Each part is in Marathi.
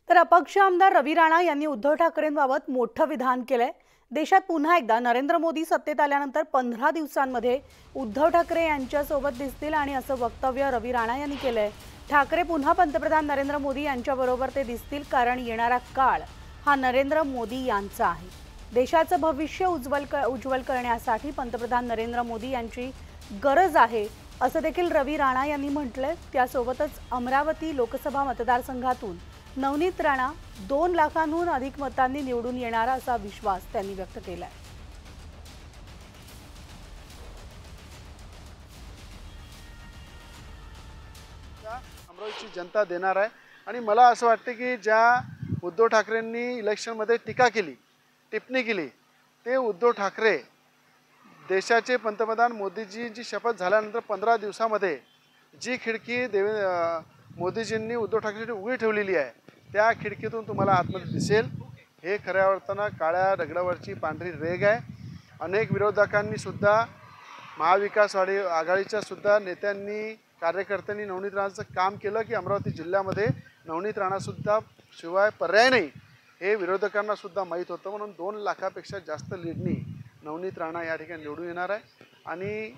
तर अपक्ष आमदार रवी राणा यांनी उद्धव ठाकरेंबाबत मोठं विधान केलंय। देशात पुन्हा एकदा नरेंद्र मोदी सत्तेत आल्यानंतर 15 दिवसांमध्ये उद्धव ठाकरे यांच्यासोबत दिसतील आणि असं वक्तव्य रवी राणा यांनी केलंय। ठाकरे पुन्हा पंतप्रधान नरेंद्र मोदी यांच्याबरोबर ते दिसतील, कारण येणारा काळ हा नरेंद्र मोदी यांचा आहे। देशाचं भविष्य उज्ज्वल करण्यासाठी पंतप्रधान नरेंद्र मोदी यांची गरज आहे, असं देखील रवी राणा यांनी म्हटलंय। त्यासोबतच अमरावती लोकसभा मतदारसंघातून नवनीत राणा 2 लाखांहून अधिक मतांनी निवडून येणार असा विश्वास त्यांनी व्यक्त केलाय। अमरावतीची जनता देणार आहे आणि मला असं वाटतं की ज्या उद्धव ठाकरेंनी इलेक्शनमध्ये टीका केली, टिप्पणी केली, ते उद्धव ठाकरे देशाचे पंतप्रधान मोदीजींची शपथ झाल्यानंतर 15 दिवसामध्ये जी खिडकी मोदीजींनी उद्धव ठाकरेंसाठी उघडी ठेवलेली आहे, त्या खिडकीतून तुम्हाला आतमध्ये दिसेल। हे खऱ्या अर्थानं काळ्या दगडावरची पांढरी रेघ आहे। अनेक विरोधकांनी सुद्धा, महाविकास आघाडीच्या सुद्धा नेत्यांनी, कार्यकर्त्यांनी नवनीत राणाचं काम केलं की अमरावती जिल्ह्यामध्ये नवनीत राणासुद्धा शिवाय पर्याय नाही, हे विरोधकांना सुद्धा माहीत होतं। म्हणून 2 लाखापेक्षा जास्त लीडनी नवनीत राणा या ठिकाणी निवडून येणार आहे आणि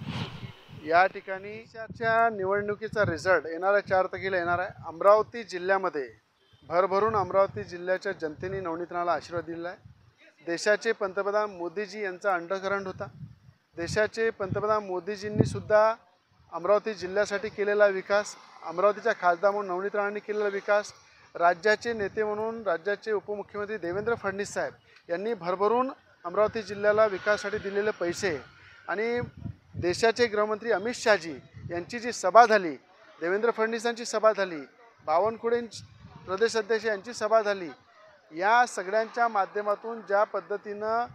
या ठिकाणी त्याच्या निवडणुकीचा रिझल्ट येणाऱ्या 4 तारखेला येणार आहे। अमरावती जिल्ह्यामध्ये भरभरून अमरावती जिल्ह्याच्या जनतेने नवनीत राणाला आशीर्वाद दिला आहे। देशाचे पंतप्रधान मोदीजी यांचा अंडरकरंट होता। देशाचे पंतप्रधान मोदीजींनी सुद्धा अमरावती जिल्ह्यासाठी केलेला विकास, अमरावतीच्या खासदार म्हणून नवनीत राणांनी केलेला विकास, राज्याचे नेते म्हणून राज्याचे उपमुख्यमंत्री देवेंद्र फडणवीस साहेब यांनी भरभरून अमरावती जिल्ह्याला विकासासाठी दिलेले पैसे आणि देशाचे गृहमंत्री अमित शहाजी यांची जी सभा झाली, देवेंद्र फडणवीसांची सभा झाली, बावनकुळे प्रदेश अध्यक्ष यांची सभा झाली, या सगळ्यांच्या माध्यमातून ज्या पद्धतीनं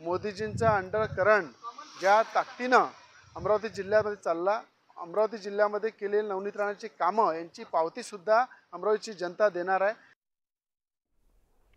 मोदीजींचा अंडरकरंट ज्या ताकदीनं अमरावती जिल्ह्यामध्ये चालला, अमरावती जिल्ह्यामध्ये केलेली नवनीत राणांची कामं यांची पावतीसुद्धा अमरावतीची जनता देणार आहे।